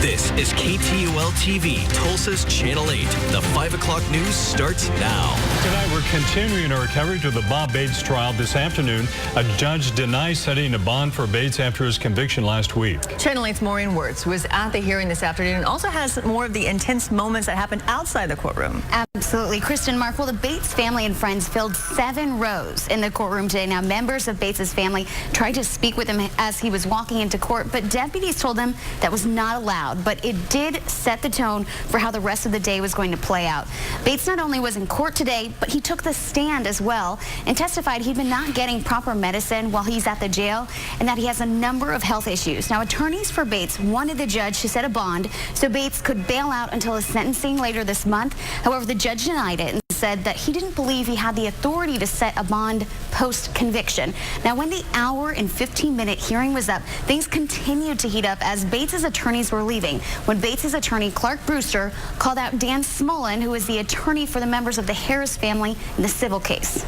This is KTUL TV, Tulsa's Channel 8. The 5 o'clock news starts now. Tonight, we're continuing our coverage of the Bob Bates trial. This afternoon, a judge denies setting a bond for Bates after his conviction last week. Channel 8's Maureen Wurtz was at the hearing this afternoon and also has more of the intense moments that happened outside the courtroom. Absolutely. Kristin, Mark, well, the Bates family and friends filled 7 rows in the courtroom today. Now, members of Bates' family tried to speak with him as he was walking into court, but deputies told them that was not allowed. But it did set the tone for how the rest of the day was going to play out. Bates not only was in court today, but he took the stand as well and testified he'd been not getting proper medicine while he's at the jail and that he has a number of health issues. Now, attorneys for Bates wanted the judge to set a bond so Bates could bail out until his sentencing later this month. However, the judge denied it and said that he didn't believe he had the authority to set a bond post-conviction. Now, when the hour and 15-minute hearing was up, things continued to heat up as Bates' attorneys were leaving. When Bates' attorney, Clark Brewster, called out Dan MULLIN, who is the attorney for the members of the Harris family in the civil case.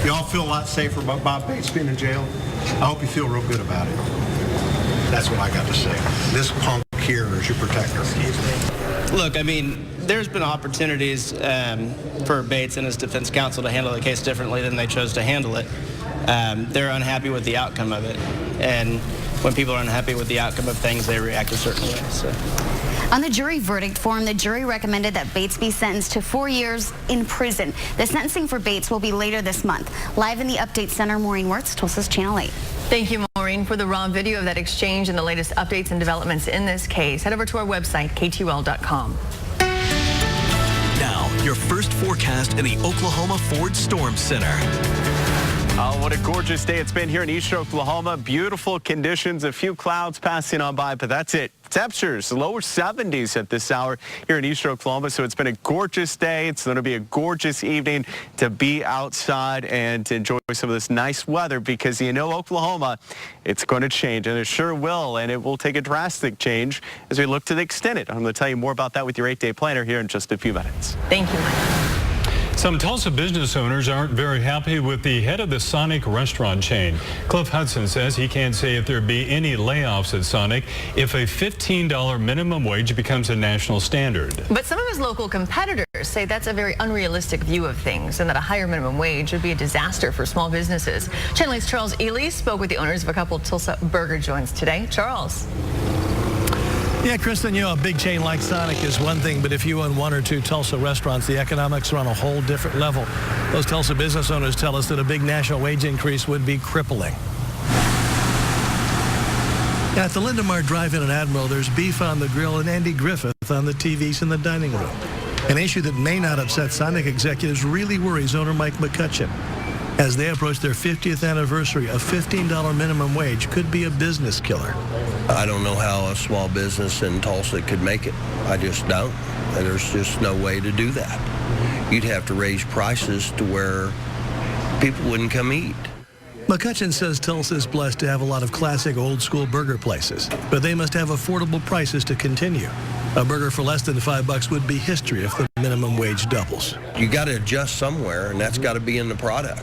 Y'all feel a lot safer about Bob Bates being in jail? I hope you feel real good about it. That's what I got to say. This punk here is your protector. Look, I mean, there's been opportunities for Bates and his defense counsel to handle the case differently than they chose to handle it. They're unhappy with the outcome of it. And when people are unhappy with the outcome of things, they react a certain way. So. On the jury verdict form, the jury recommended that Bates be sentenced to 4 years in prison. The sentencing for Bates will be later this month. Live in the Update Center, Maureen Wurtz, Tulsa's Channel 8. Thank you, Maureen, for the raw video of that exchange and the latest updates and developments in this case. Head over to our website, KTUL.com. Now, your first forecast in the Oklahoma Ford Storm Center. Oh, what a gorgeous day it's been here in eastern Oklahoma. Beautiful conditions, a few clouds passing on by, but that's it. Temperatures lower 70s at this hour here in eastern Oklahoma, so it's been a gorgeous day. It's going to be a gorgeous evening to be outside and to enjoy some of this nice weather because, you know, Oklahoma, it's going to change, and it sure will, and it will take a drastic change as we look to extend it. I'm going to tell you more about that with your 8-day planner here in just a few minutes. Thank you, Mike. Some Tulsa business owners aren't very happy with the head of the Sonic restaurant chain. Cliff Hudson says he can't say if there'd be any layoffs at Sonic if a $15 minimum wage becomes a national standard. But some of his local competitors say that's a very unrealistic view of things and that a higher minimum wage would be a disaster for small businesses. Channel 8's Charles Ely spoke with the owners of a couple Tulsa burger joints today. Charles. Yeah, Kristin, you know, a big chain like Sonic is one thing, but if you own 1 or 2 Tulsa restaurants, the economics are on a whole different level. Those Tulsa business owners tell us that a big national wage increase would be crippling. At the Lindemar Drive-In in Admiral, there's beef on the grill and Andy Griffith on the TVs in the dining room. An issue that may not upset Sonic executives really worries owner Mike McCutcheon. As they approach their 50th anniversary, a $15 minimum wage could be a business killer. I don't know how a small business in Tulsa could make it. I just don't. There's just no way to do that. You'd have to raise prices to where people wouldn't come eat. McCutcheon says Tulsa is blessed to have a lot of classic old-school burger places, but they must have affordable prices to continue. A burger for less than $5 would be history if the minimum wage doubles. You got to adjust somewhere, and that's got to be in the product.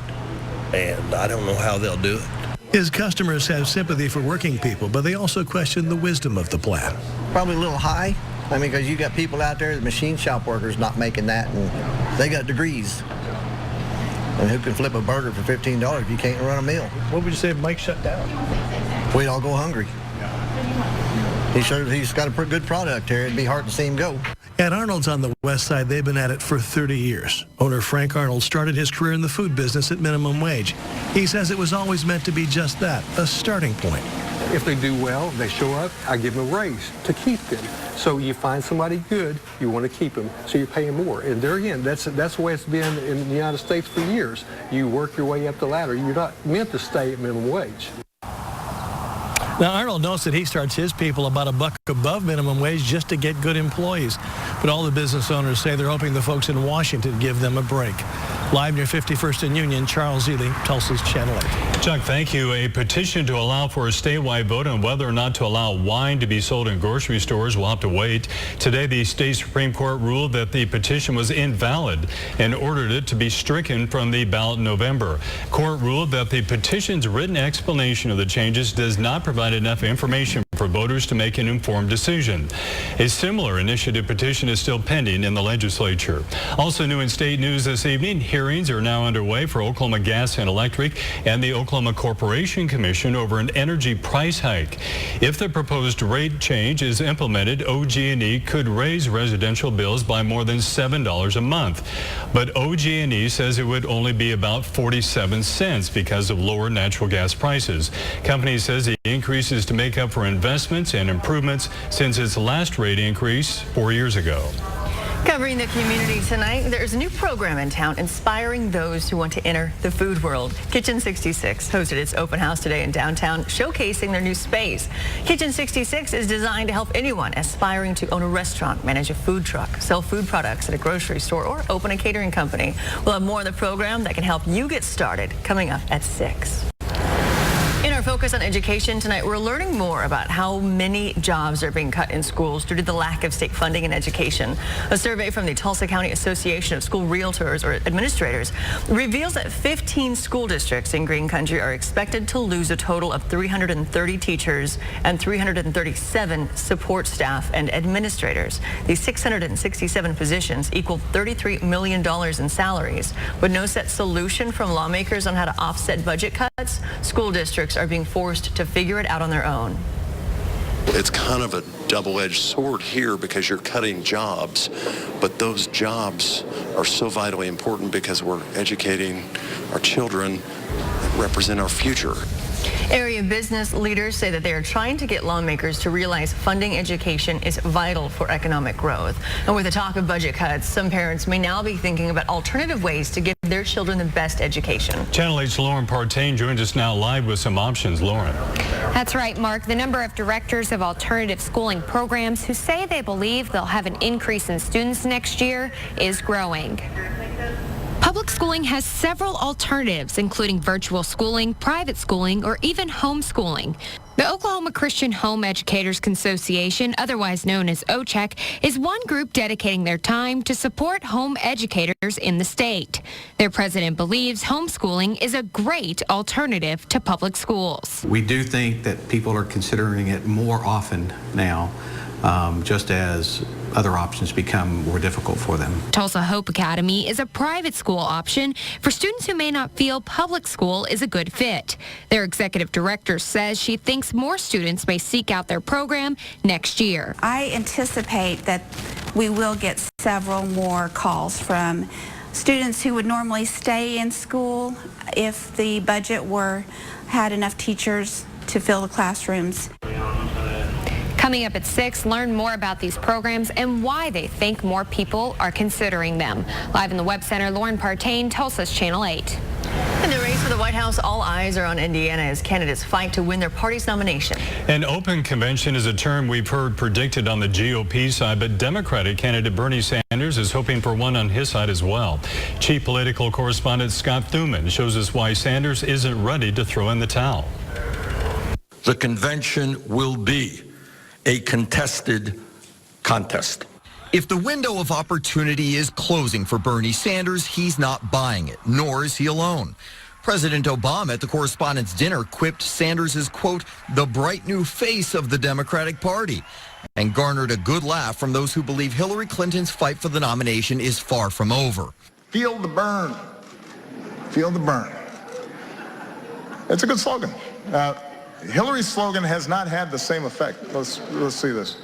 And I don't know how they'll do it. His customers have sympathy for working people, but they also question the wisdom of the plan. Probably a little high. I mean, because you got people out there, the machine shop workers not making that, and they got degrees. And who can flip a burger for $15 if you can't run a meal? What would you say if Mike shut down? We'd all go hungry. He's got a pretty good product here. It'd be hard to see him go. At Arnold's on the west side, they've been at it for 30 years. Owner Frank Arnold started his career in the food business at minimum wage. He says it was always meant to be just that, a starting point. If they do well, they show up, I give them a raise to keep them. So you find somebody good, you want to keep them, so you pay them more. And there again, that's the way it's been in the United States for years. You work your way up the ladder. You're not meant to stay at minimum wage. Now, Arnold notes that he starts his people about $1 above minimum wage just to get good employees. But all the business owners say they're hoping the folks in Washington give them a break. Live near 51st and Union, Charles Ely, Tulsa's Channel 8. Chuck, thank you. A petition to allow for a statewide vote on whether or not to allow wine to be sold in grocery stores will have to wait. Today, the state Supreme Court ruled that the petition was invalid and ordered it to be stricken from the ballot in November. Court ruled that the petition's written explanation of the changes does not provide enough information for voters to make an informed decision. A similar initiative petition is still pending in the legislature. Also new in state news this evening, hearings are now underway for Oklahoma Gas and Electric and the Oklahoma Corporation Commission over an energy price hike. If the proposed rate change is implemented, OG&E could raise residential bills by more than $7 a month. But OG&E says it would only be about 47 cents because of lower natural gas prices. Company says the increase is to make up for investments and improvements since its last rate increase 4 years ago. Covering the community tonight, there's a new program in town inspiring those who want to enter the food world. Kitchen 66 hosted its open house today in downtown, showcasing their new space. Kitchen 66 is designed to help anyone aspiring to own a restaurant, manage a food truck, sell food products at a grocery store, or open a catering company. We'll have more of the program that can help you get started coming up at 6. In our focus on education tonight, we're learning more about how many jobs are being cut in schools due to the lack of state funding in education. A survey from the Tulsa County Association of School Realtors or Administrators reveals that 15 school districts in Green Country are expected to lose a total of 330 teachers and 337 support staff and administrators. These 667 positions equal $33 million in salaries. With no set solution from lawmakers on how to offset budget cuts, school districts are being forced to figure it out on their own. It's kind of a double-edged sword here because you're cutting jobs, but those jobs are so vitally important because we're educating our children, represent our future. Area business leaders say that they are trying to get lawmakers to realize funding education is vital for economic growth. And with the talk of budget cuts, some parents may now be thinking about alternative ways to give their children the best education. Channel 8's Lauren Partain joins us now live with some options. Lauren. That's right, Mark. The number of directors of alternative schooling programs who say they believe they'll have an increase in students next year is growing. Public schooling has several alternatives, including virtual schooling, private schooling, or even homeschooling. The Oklahoma Christian Home Educators Association, otherwise known as OCHEC, is one group dedicating their time to support home educators in the state. Their president believes homeschooling is a great alternative to public schools. We do think that people are considering it more often now, just as other options become more difficult for them. Tulsa Hope Academy is a private school option for students who may not feel public school is a good fit. Their executive director says she thinks more students may seek out their program next year. I anticipate that we will get several more calls from students who would normally stay in school if the budget had enough teachers to fill the classrooms. Coming up at 6, learn more about these programs and why they think more people are considering them. Live in the Web Center, Lauren Partain, Tulsa's Channel 8. In the race for the White House, all eyes are on Indiana as candidates fight to win their party's nomination. An open convention is a term we've heard predicted on the GOP side, but Democratic candidate Bernie Sanders is hoping for one on his side as well. Chief political correspondent Scott Thuman shows us why Sanders isn't ready to throw in the towel. The convention will be a contested contest. If the window of opportunity is closing for Bernie Sanders, he's not buying it, nor is he alone. President Obama at the Correspondents' Dinner quipped Sanders as, quote, the bright new face of the Democratic Party, and garnered a good laugh from those who believe Hillary Clinton's fight for the nomination is far from over. Feel the burn. Feel the burn. It's a good slogan. Hillary's slogan has not had the same effect. Let's see this.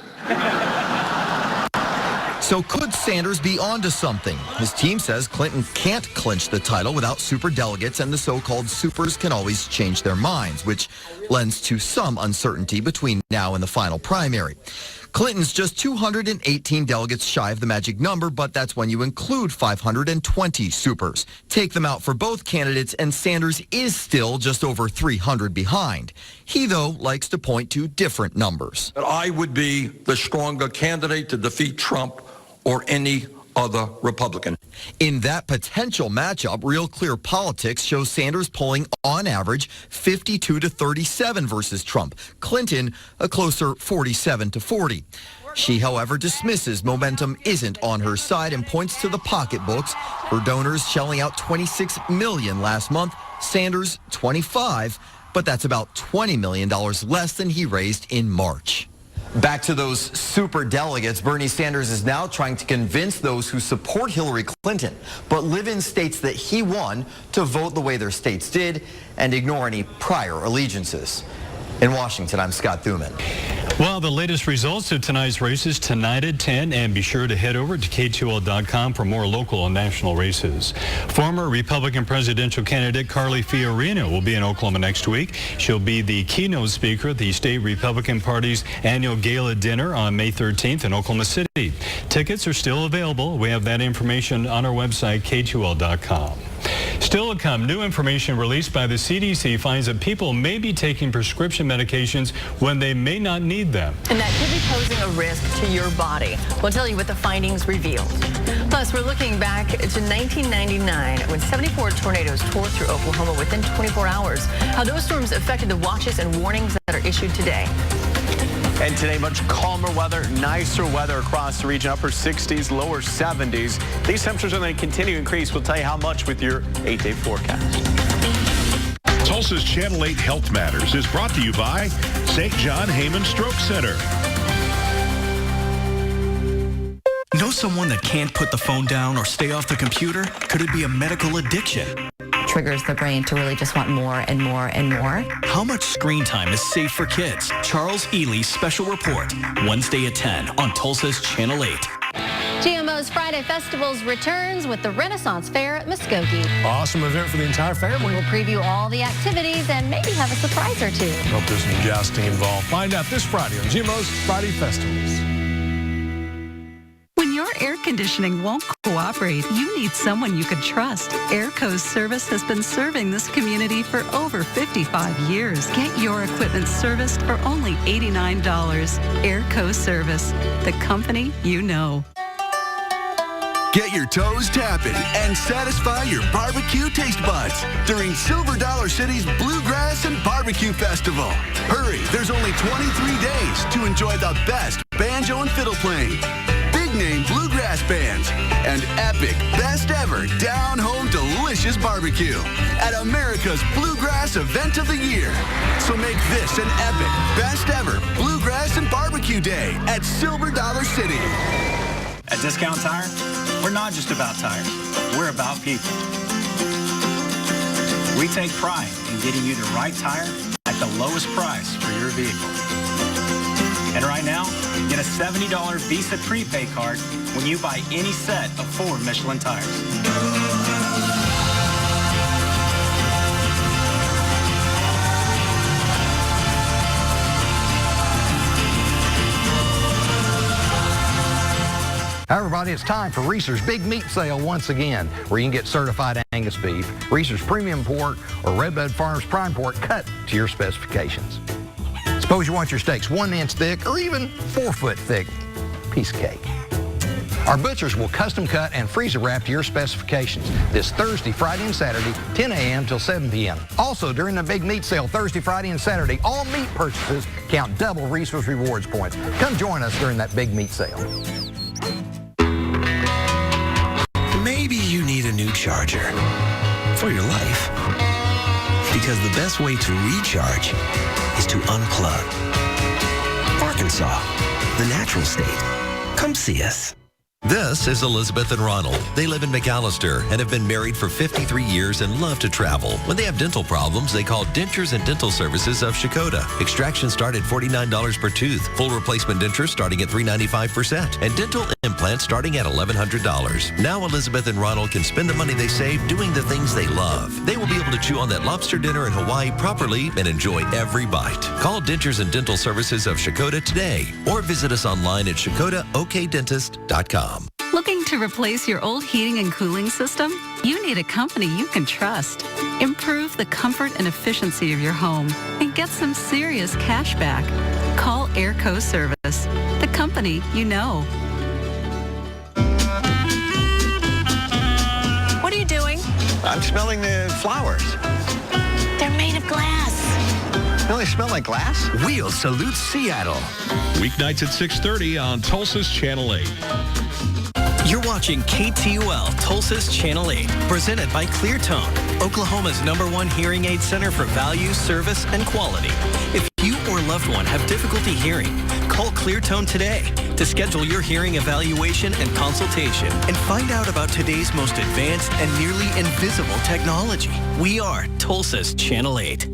So could Sanders be onto something? His team says Clinton can't clinch the title without superdelegates, and the so-called supers can always change their minds, which lends to some uncertainty between now and the final primary. Clinton's just 218 delegates shy of the magic number, but that's when you include 520 supers. Take them out for both candidates, and Sanders is still just over 300 behind. He, though, likes to point to different numbers. That I would be the stronger candidate to defeat Trump or any other Republican. In that potential matchup, Real Clear Politics shows Sanders polling on average 52 to 37 versus Trump. Clinton a closer 47 to 40. She, however, dismisses momentum isn't on her side and points to the pocketbooks. Her donors shelling out $26 million last month, Sanders $25. but that's about $20 million less than he raised in March. Back to those super delegates, Bernie Sanders is now trying to convince those who support Hillary Clinton but live in states that he won to vote the way their states did and ignore any prior allegiances. In Washington, I'm Scott Thuman. Well, the latest results of tonight's races tonight at 10, and be sure to head over to KTUL.com for more local and national races. Former Republican presidential candidate Carly Fiorina will be in Oklahoma next week. She'll be the keynote speaker at the state Republican Party's annual gala dinner on May 13th in Oklahoma City. Tickets are still available. We have that information on our website, KTUL.com. Still to come, new information released by the CDC finds that people may be taking prescription medications when they may not need them. And that could be posing a risk to your body. We'll tell you what the findings revealed. Plus, we're looking back to 1999 when 74 tornadoes tore through Oklahoma within 24 hours. How those storms affected the watches and warnings that are issued today. And today, much calmer weather, nicer weather across the region, upper 60s, lower 70s. These temperatures are going to continue to increase. We'll tell you how much with your 8-day forecast. Tulsa's Channel 8 Health Matters is brought to you by St. John Heyman Stroke Center. Know someone that can't put the phone down or stay off the computer? Could it be a medical addiction? Triggers the brain to really just want more and more and more. How much screen time is safe for kids? Charles Ely's special report, Wednesday at 10 on Tulsa's Channel 8. GMO's Friday Festivals returns with the Renaissance Fair at Muskogee. Awesome event for the entire family. We'll preview all the activities and maybe have a surprise or two. Hope there's some jousting involved. Find out this Friday on GMO's Friday Festivals. When your air conditioning won't cooperate, you need someone you can trust. Airco's service has been serving this community for over 55 years. Get your equipment serviced for only $89. Airco Service, the company you know. Get your toes tapping and satisfy your barbecue taste buds during Silver Dollar City's Bluegrass and Barbecue Festival. Hurry, there's only 23 days to enjoy the best banjo and fiddle playing, big-name bluegrass bands, and epic, best-ever, down-home delicious barbecue at America's Bluegrass Event of the Year. So make this an epic, best-ever Bluegrass and Barbecue Day at Silver Dollar City. At Discount Tire, we're not just about tires. We're about people. We take pride in getting you the right tire at the lowest price for your vehicle. And right now, get a $70 Visa prepaid card when you buy any set of 4 Michelin tires. Hi everybody, it's time for Reese's Big Meat Sale once again, where you can get certified Angus beef, Reese's Premium Pork, or Redbud Farms Prime Pork cut to your specifications. Suppose you want your steaks 1 inch thick or even 4 foot thick. Piece of cake. Our butchers will custom cut and freezer wrap to your specifications this Thursday, Friday, and Saturday, 10 a.m. till 7 p.m. Also, during the Big Meat Sale Thursday, Friday, and Saturday, all meat purchases count double Reese's Rewards points. Come join us during that Big Meat Sale. Maybe you need a new charger for your life. Because the best way to recharge is to unplug. Arkansas, the natural state. Come see us. This is Elizabeth and Ronald. They live in McAllister and have been married for 53 years and love to travel. When they have dental problems, they call Dentures and Dental Services of Shakota. Extraction start at $49 per tooth. Full replacement dentures starting at $395%. And dental implants starting at $1,100. Now Elizabeth and Ronald can spend the money they save doing the things they love. They will be able to chew on that lobster dinner in Hawaii properly and enjoy every bite. Call Dentures and Dental Services of Shakota today or visit us online at ShakotaOKDentist.com. Looking to replace your old heating and cooling system? You need a company you can trust. Improve the comfort and efficiency of your home and get some serious cash back. Call Airco Service, the company you know. What are you doing? I'm smelling the flowers. They're made of glass. Don't they smell like glass? We'll salute Seattle. Weeknights at 6:30 on Tulsa's Channel 8. You're watching KTUL, Tulsa's Channel 8, presented by Cleartone, Oklahoma's #1 hearing aid center for value, service, and quality. If you or loved one have difficulty hearing, call Cleartone today to schedule your hearing evaluation and consultation and find out about today's most advanced and nearly invisible technology. We are Tulsa's Channel 8.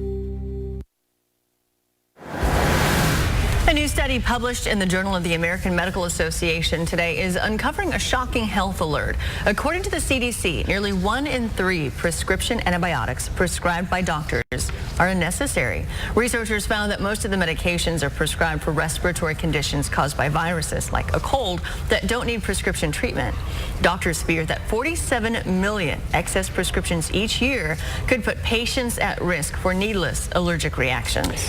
A new study published in the Journal of the American Medical Association today is uncovering a shocking health alert. According to the CDC, nearly 1 in 3 prescription antibiotics prescribed by doctors are unnecessary. Researchers found that most of the medications are prescribed for respiratory conditions caused by viruses, like a cold, that don't need prescription treatment. Doctors fear that 47 million excess prescriptions each year could put patients at risk for needless allergic reactions.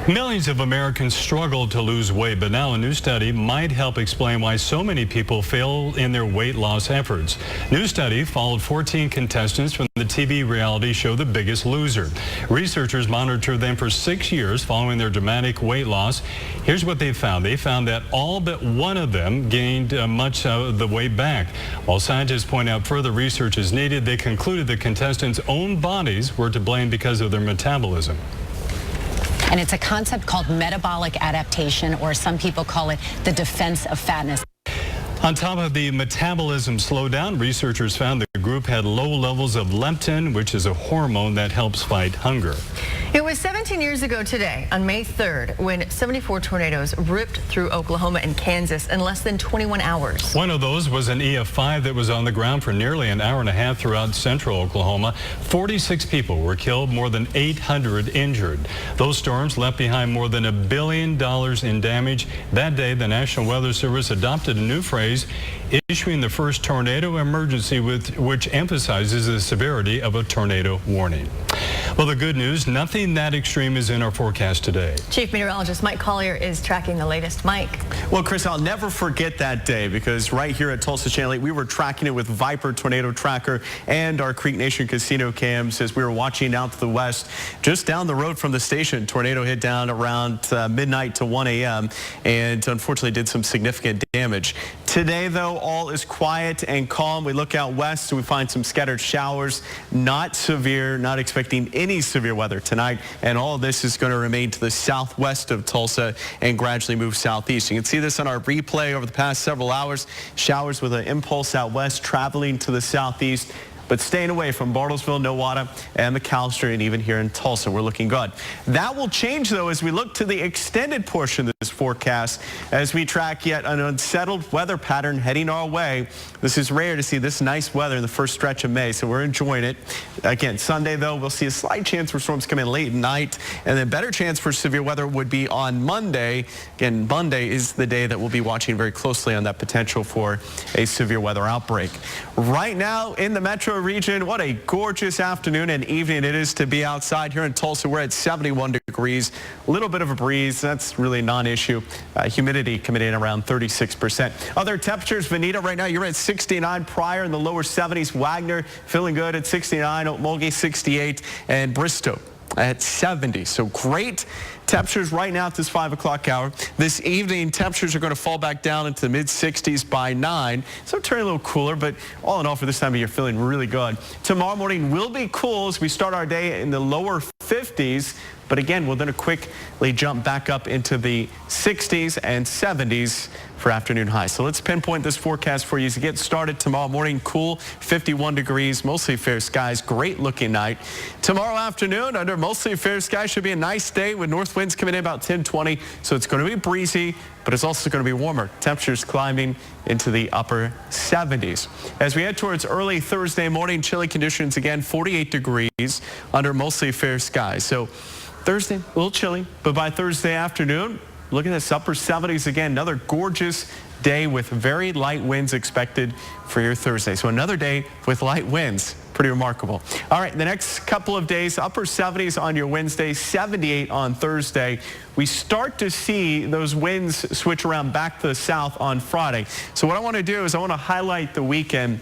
Millions of Americans struggle to lose weight, but now a new study might help explain why so many people fail in their weight loss efforts. New study followed 14 contestants from the TV reality show The Biggest Loser. Researchers monitored them for 6 years following their dramatic weight loss. Here's what they found. They found that all but one of them gained much of the weight back. While scientists point out further research is needed, they concluded the contestants' own bodies were to blame because of their metabolism. And it's a concept called metabolic adaptation, or some people call it the defense of fatness. On top of the metabolism slowdown, researchers found the group had low levels of leptin, which is a hormone that helps fight hunger. It was 17 years ago today, on May 3rd, when 74 tornadoes ripped through Oklahoma and Kansas in less than 21 hours. One of those was an EF5 that was on the ground for nearly an hour and a half throughout central Oklahoma. 46 people were killed, more than 800 injured. Those storms left behind more than $1 billion in damage. That day, the National Weather Service adopted a new phrase, issuing the first tornado emergency, which emphasizes the severity of a tornado warning. Well, the good news, nothing that extreme is in our forecast today. Chief Meteorologist Mike Collier is tracking the latest. Mike. Well, Chris, I'll never forget that day, because right here at Tulsa Channel 8, we were tracking it with Viper Tornado Tracker and our Creek Nation Casino cams as we were watching out to the west. Just down the road from the station, tornado hit down around midnight to 1 a.m. and unfortunately did some significant damage. Today, though, all is quiet and calm. We look out west, so we find some scattered showers. Not severe, not expecting any severe weather tonight, and all of this is going to remain to the southwest of Tulsa and gradually move southeast. You can see this on our replay over the past several hours. Showers with an impulse out west traveling to the southeast, but staying away from Bartlesville, Nowata, and McAllister, and even here in Tulsa. We're looking good. That will change, though, as we look to the extended portion of this forecast, as we track yet an unsettled weather pattern heading our way. This is rare to see this nice weather in the first stretch of May, so we're enjoying it. Again, Sunday, though, we'll see a slight chance for storms come in late at night, and then better chance for severe weather would be on Monday. Again, Monday is the day that we'll be watching very closely on that potential for a severe weather outbreak. Right now in the metro region, what a gorgeous afternoon and evening it is to be outside. Here in Tulsa, we're at 71 degrees, a little bit of a breeze. That's really non-issue. Humidity coming in around 36%. Other temperatures, Veneta, right now you're at 69, Pryor in the lower 70s, Wagner feeling good at 69, Okmulgee 68, and Bristow at 70. So great temperatures right now at this 5 o'clock hour. This evening, temperatures are going to fall back down into the mid-60s by 9. So turning a little cooler, but all in all for this time of year, feeling really good. Tomorrow morning will be cool as we start our day in the lower 50s. But again, we're going to quickly jump back up into the 60s and 70s for afternoon highs. So let's pinpoint this forecast for you as you get started tomorrow morning. Cool, 51 degrees, mostly fair skies, great looking night. Tomorrow afternoon, under mostly fair skies, should be a nice day with north winds coming in about 10-20. So it's going to be breezy, but it's also going to be warmer. Temperatures climbing into the upper 70s. As we head towards early Thursday morning, chilly conditions again, 48 degrees under mostly fair skies. So Thursday, a little chilly, but by Thursday afternoon, look at this upper 70s again. Another gorgeous day with very light winds expected for your Thursday. So another day with light winds. Pretty remarkable. All right, the next couple of days, upper 70s on your Wednesday, 78 on Thursday. We start to see those winds switch around back to the south on Friday. So what I want to do is I want to highlight the weekend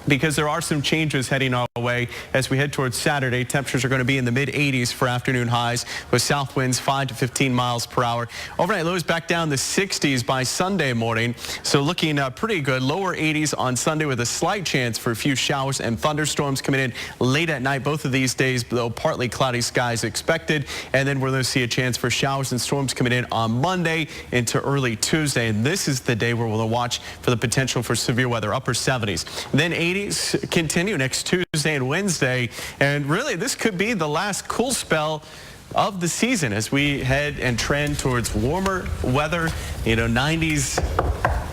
because there are some changes heading our way as we head towards Saturday. Temperatures are going to be in the mid-80s for afternoon highs with south winds 5 to 15 miles per hour. Overnight lows back down the 60s by Sunday morning. So looking pretty good. Lower 80s on Sunday with a slight chance for a few showers and thunderstorms coming in late at night. Both of these days, though, partly cloudy skies expected. And then we're going to see a chance for showers and storms coming in on Monday into early Tuesday. And this is the day where we'll watch for the potential for severe weather, upper 70s. Then 80s continue next Tuesday and Wednesday. And really, this could be the last cool spell of the season as we head and trend towards warmer weather. 90s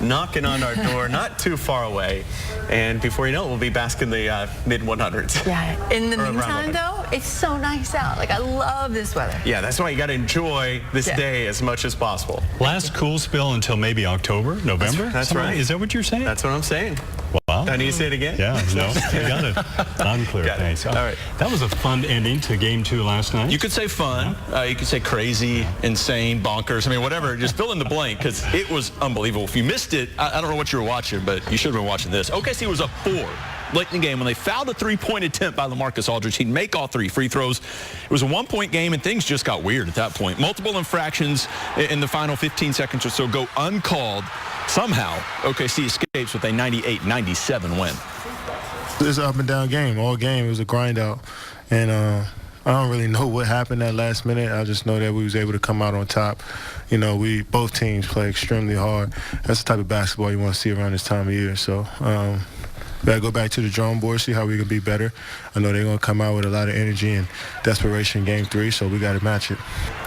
knocking on our door, not too far away. And before you know it, we'll be basking the mid-100s. Yeah. In the meantime, though, it's so nice out. Like, I love this weather. Yeah, that's why you got to enjoy this day as much as possible. Last cool spell until maybe October, November? That's right. Is that what you're saying? That's what I'm saying. Wow. Do I need to say it again? Yeah, no, you got it. Unclear, thanks. All right. That was a fun ending to Game 2 last night. You could say fun. You could say crazy, insane, bonkers. I mean, whatever. Just fill in the blank because it was unbelievable. If you missed it, I don't know what you were watching, but you should have been watching this. OKC was up 4 late in the game when they fouled a three-point attempt by LaMarcus Aldridge. He'd make all 3 free throws. It was a one-point game, and things just got weird at that point. Multiple infractions in the final 15 seconds or so go uncalled. Somehow, OKC escapes with a 98-97 win. It's an up-and-down game. All game, it was a grind-out. And I don't really know what happened that last minute. I just know that we was able to come out on top. Both teams play extremely hard. That's the type of basketball you want to see around this time of year. So we got to go back to the drawing board, see how we can be better. I know they're going to come out with a lot of energy and desperation in Game 3, so we got to match it.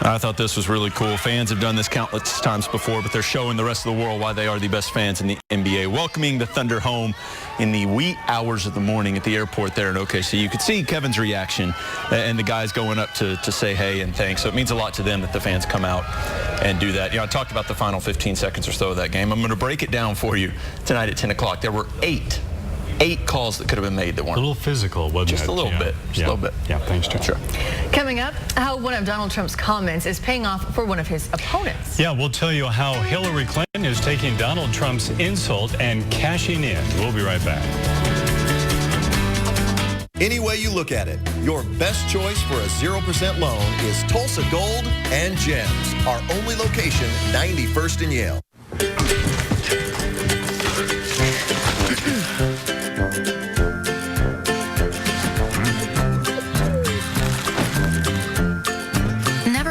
I thought this was really cool. Fans have done this countless times before, but they're showing the rest of the world why they are the best fans in the NBA. Welcoming the Thunder home in the wee hours of the morning at the airport there in OKC. You could see Kevin's reaction and the guys going up to say hey and thanks. So it means a lot to them that the fans come out and do that. I talked about the final 15 seconds or so of that game. I'm going to break it down for you tonight at 10 o'clock. There were 8 calls that could have been made that weren't. A little physical, wasn't it? Just a little bit. Just a little bit. Yeah, thanks, John. Sure. Coming up, how one of Donald Trump's comments is paying off for one of his opponents. Yeah, we'll tell you how Hillary Clinton is taking Donald Trump's insult and cashing in. We'll be right back. Any way you look at it, your best choice for a 0% loan is Tulsa Gold and Gems, our only location, 91st and Yale.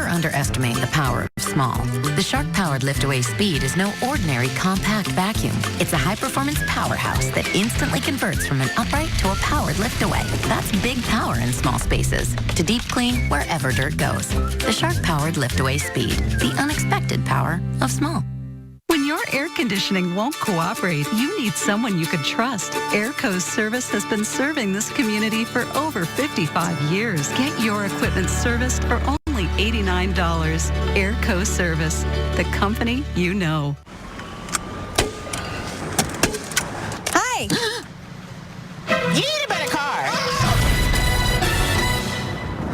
Underestimate the power of small. The Shark-powered lift-away Speed is no ordinary compact vacuum. It's a high-performance powerhouse that instantly converts from an upright to a powered lift-away. That's big power in small spaces to deep clean wherever dirt goes. The Shark-powered lift-away Speed, the unexpected power of small. When your air conditioning won't cooperate, you need someone you can trust. Airco's service has been serving this community for over 55 years. Get your equipment serviced for only $89. Airco Service, the company you know. Hi. You need a better car.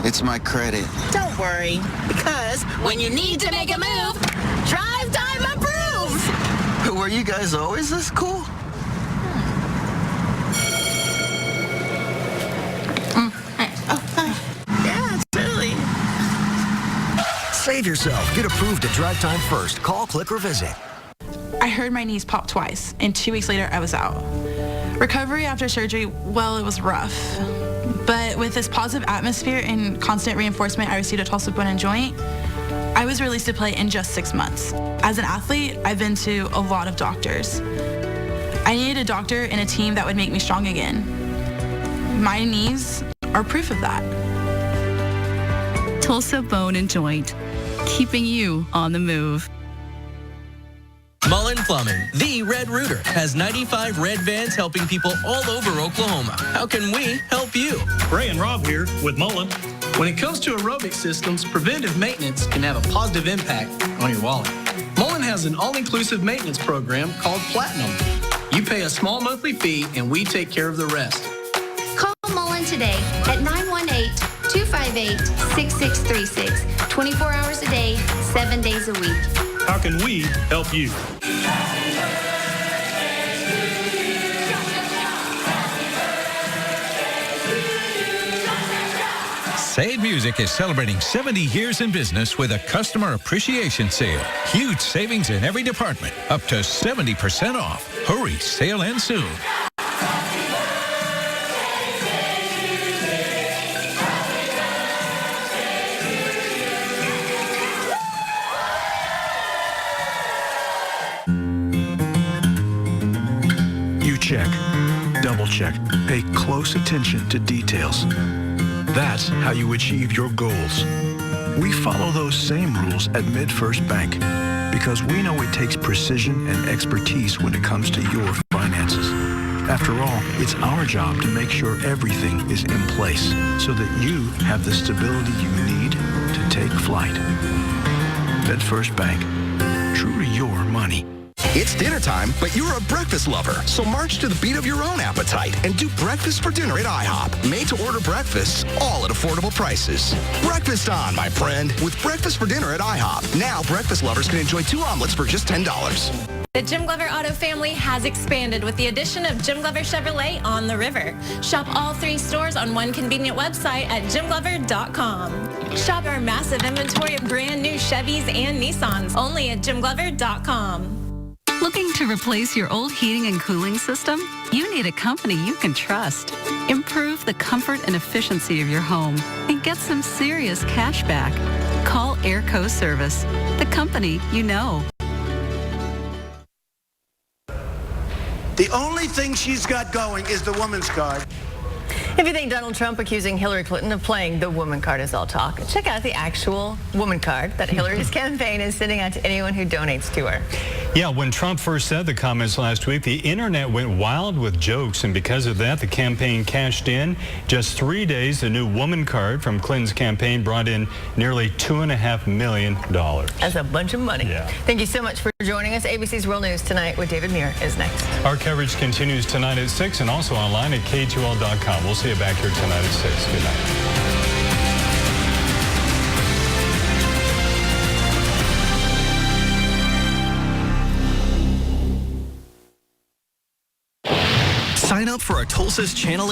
It's my credit. Don't worry, because when you need to make a move, Drive Time approves. Were you guys always this cool? Yeah, totally. Save yourself. Get approved at Drive Time first. Call, click, or visit. I heard my knees pop twice, and 2 weeks later, I was out. Recovery after surgery, well, it was rough. But with this positive atmosphere and constant reinforcement I received at Tulsa Bone and Joint, I was released to play in just 6 months. As an athlete, I've been to a lot of doctors. I needed a doctor and a team that would make me strong again. My knees are proof of that. Tulsa Bone and Joint, keeping you on the move. MULLIN Plumbing, the Red Rooter, has 95 red vans helping people all over Oklahoma. How can we help you? Ray and Rob here with MULLIN. When it comes to aerobic systems, preventive maintenance can have a positive impact on your wallet. MULLIN has an all-inclusive maintenance program called Platinum. You pay a small monthly fee and we take care of the rest. Call MULLIN today at 918-258-6636. 24 hours a day, 7 days a week. How can we help you? Say It Music is celebrating 70 years in business with a customer appreciation sale. Huge savings in every department, up to 70% off. Hurry, sale ends soon. You check, double check, pay close attention to details. That's how you achieve your goals. We follow those same rules at MidFirst Bank because we know it takes precision and expertise when it comes to your finances. After all, it's our job to make sure everything is in place so that you have the stability you need to take flight. MidFirst Bank, true to your money. It's dinner time, but you're a breakfast lover. So march to the beat of your own appetite and do breakfast for dinner at IHOP. Made-to-order breakfasts, all at affordable prices. Breakfast on, my friend, with breakfast for dinner at IHOP. Now, breakfast lovers can enjoy 2 omelets for just $10. The Jim Glover Auto family has expanded with the addition of Jim Glover Chevrolet on the river. Shop all 3 stores on one convenient website at jimglover.com. Shop our massive inventory of brand new Chevys and Nissans only at jimglover.com. Looking to replace your old heating and cooling system? You need a company you can trust. Improve the comfort and efficiency of your home and get some serious cash back. Call Airco Service, the company you know. The only thing she's got going is the woman's card. If you think Donald Trump accusing Hillary Clinton of playing the woman card is all talk, check out the actual woman card that Hillary's campaign is sending out to anyone who donates to her. Yeah, when Trump first said the comments last week, the internet went wild with jokes, and because of that, the campaign cashed in. Just 3 days, the new woman card from Clinton's campaign brought in nearly $2.5 million. That's a bunch of money. Yeah. Thank you so much for joining us. ABC's World News Tonight with David Muir is next. Our coverage continues tonight at 6 and also online at KTUL.com. We'll see you back here tonight at 6. Good night. Sign up for a Tulsa's Channel 8